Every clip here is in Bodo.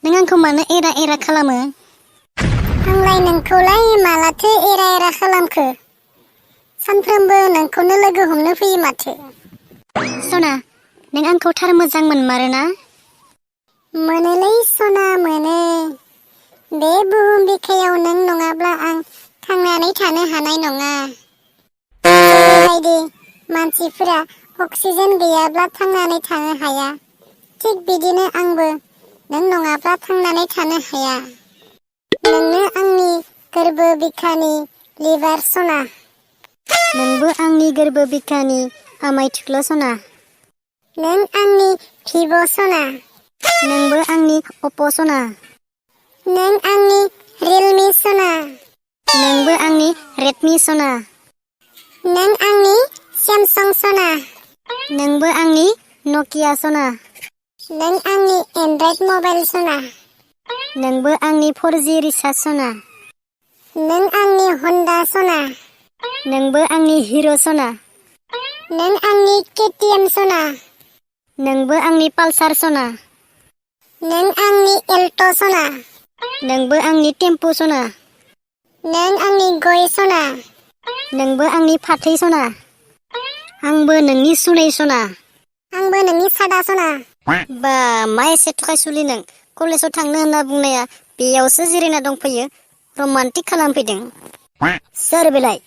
नों आंखौ मानो एरा एरा खालामो? आंलाय नोंखौलाय मालाथो एरा एरा खालामखो? सानफ्रोमबो नोंखौनो लोगो हमनो फैयो माथो। सना, नों आंखौ थार मोजां मोनमारोना? मोनोलै सना मोनो। बे बुहुम बिखायाव नों नङाब्ला आं थांनानै थानो हानाय नङा। जेरैबायदि मानसिफोरा अक्सिजेन गैयाब्ला थांनानै थानो हाया, थिग बिदिनो आंबो नों नङाब्ला थांनानै थानो हाया। नोंनो आंनि गोरबो बिखानि लिभार सना। नोंबो आंनि गोरबो बिखानि आमाय थुख्ल' सना। नों आंनि भिभ' सना। नोंबो आंनि अप' सना। नों आंनि रियेलमि सना। नोंबो आंनि रेडमि सना। नों आंनि सेमसं सना। नोंबो आंनि नकिया सना। नों आंनि एन्ड्रइड मबाइल सना। नोंबो आंनि 4G रिचार्ज सना। नों आंनि हन्डा सना। नोंबो आंनि हिर' सना। नों आंनि केटिएम सना। नोंबो आंनि पालसार सना। नों आंनि एल्ट' सना। नोंबो आंनि टेम्पु सना। नों आंनि गय सना। नोंबो आंनि फाथै सना। आंबो नोंनि सुनै सना। आंबो नोंनि सादा सना। बा मा एसे थगायसुलि नों? कलेजाव थांनो होनना बुंनाया बेयावसो जिरायना दंफैयो, रमान्टिक खालामफैदों। सोर बेलाय?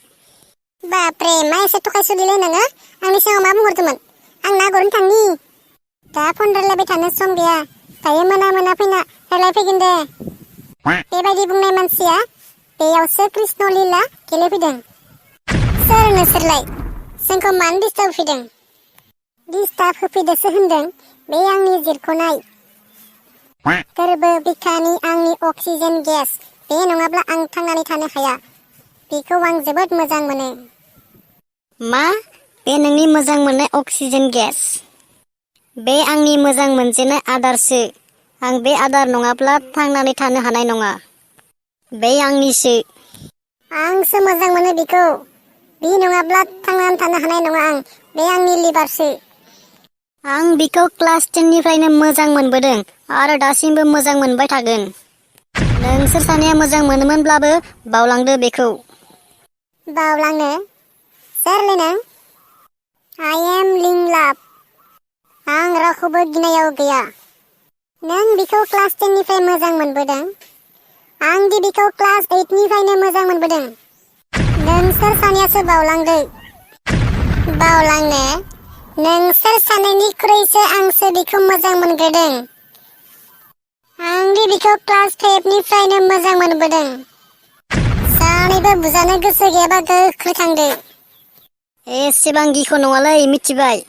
बाप्रे, मा एसे थगायसुलिलै नोङो? आंनि सिगाङाव मा बुंहरदोंमोन? आं ना गुरनो थांनि। दा फन रायलायबाय थानो सम गैया। दायो मोना मोना फैना रायलायफैगोन दे। बेबायदि बुंनाय मानसिया बेयावसो कृष्ण लीला गेलेफैदों। सोर नोंसोरलाय? जोंखौ मानो डिस्टार्ब होफैदों? डिस्टार्ब होफैदोसो होनदों। बे आंनि जिरख'नाय गोरबो बिखानि आंनि अक्सिजेन गेस। बे नङाब्ला आं थांनानै थानो हाया। बेखौ आं जोबोद मोजां मोनो। मा? बे नोंनि मोजां मोननाय अक्सिजेन गेस? बे आंनि मोजां मोनजेननाय आदारसो। आं बे आदार नङाब्ला थांनानै थानो हानाय नङा। बे आंनिसो। आंसो मोजां मोनो बेखौ। बे नङाब्ला थांनानै थानो हानाय नङा आं। बे आंनि लिभारसो। आं बिखौ क्लास 10 निफ्रायनो मोजां मोनबोदों आरो दासिमबो मोजां मोनबाय थागोन। नोंसोर सानैया मोजां मोनोमोनब्लाबो बावलांदो बेखौ। बावलाङो? सोरलै नों? I am लिंलाब। आं रावखौबो गिनायाव गैया। नों बिखौ क्लास 10 निफ्राय मोजां मोनबोदों। आं दि बिखौ क्लास 8 निफ्रायनो मोजां मोनबोदों। नोंसोर सानैयासो बावलांदो। बावलांनो? नोंसोर सानैनिख्रुइसो आंसो बिखौ मोजां मोनग्रोदों। आं दि बिखौ क्लास 5 निफ्रायनो मोजां मोनबोदों। सानैबो बुजानो गोसो गैयाबा गोख्रै थांदो। एसेबां गिख' नङालै, मिथिबाय?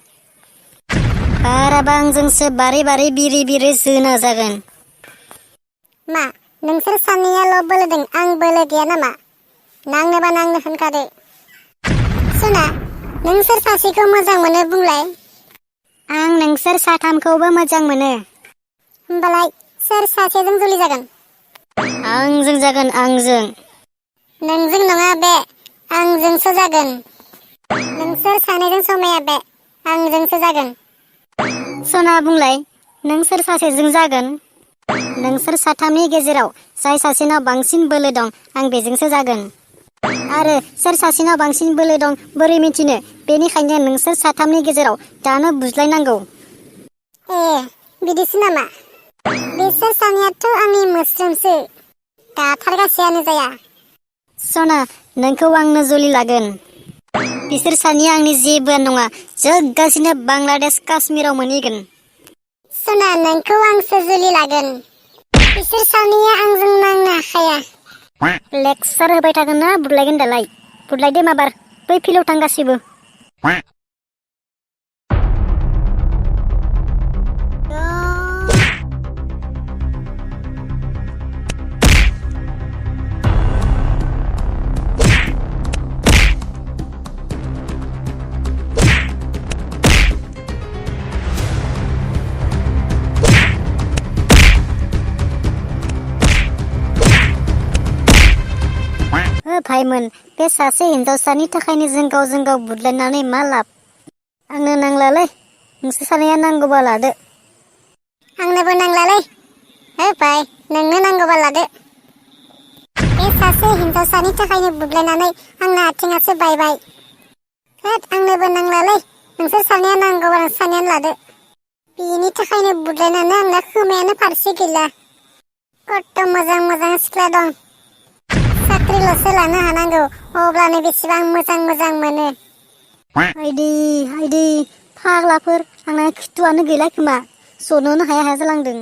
बाराबा आंजोंसो बारै बारै बिरि बिरि जोना जागोन। मा? नोंसोर सानैयाल' बोलोदों, आं बोलो गैया नामा? नांनोबा नांनो होनखादो। सना, नों सोर सासेखौ मोजां मोनो बुंलाय? आं नोंसोर साथामखौबो मोजां मोनो। होमबालाय सोर सासेजों जुलि जागोन? आंजों जागोन, आंजों। नोंजों नङा बे, आंजोंसो जागोन। नोंसोर सानैजों समाया बे, आंजोंसो जागोन। सना बुंलाय, नों सोर सासेजों जागोन? नोंसोर साथामनि गेजेराव जाय सासेनाव बांसिन बोलो दं, आं बेजोंसो जागोन। आरो सोर सासेनाव बांसिन बोलो दं बोरै मिथिनो? बेनिखायनो नोंसोर साथामनि गेजेराव दानो बुज्लायनांगौ। ए, बिदिसो नामा? बिसोर सानैयाथ' आंनि मोस्रोमसो। गाथारगासेयानो जाया। सना, नोंखौ आंनो जुलि लागोन। बिसोर सानैया आंनि जेबोआनो नङा। जोगासिनो बांलादेश काश्मीराव मोनहैगोन। सना, नोंखौ आंसो जुलि लागोन। बिसोर सानैया आंजों नांनो हाखाया। लेक्सार होबाय थागोन ना बुदलायगोन दालाय? बुदलायदो माबार, बै फिल्डआव थां गासिबो। भाइमोन, बे सासे हिनजावसानि थाखायनो जों गावजों गाव बुदलायनानै मा लाब? आंनो नांलालै, नोंसोर सानैया नांगौबा लादो। आंनोबो नांलालै। होबाय नोंनो नांगौबा लादो। बे सासे हिनजावसानि थाखायनो बुदलायनानै आंना आथिङासो बायबाय। होद आंनोबो नांलालै, नोंसोर सानैया नांगौबा सानैयानो लादो। बेनि थाखायनो बुदलायनानै आंना खोमायानो फारसे गैला। खथ' मोजां मोजां सिख्ला दं। साख्रिल'सो लानो हानांगौ, अब्लानो बेसेबां मोजां मोजां मोनो। हायदे फाग्लाफोर, आंना खिथुआनो गैला खोमा, जनोनो हाया हाया जालांदों।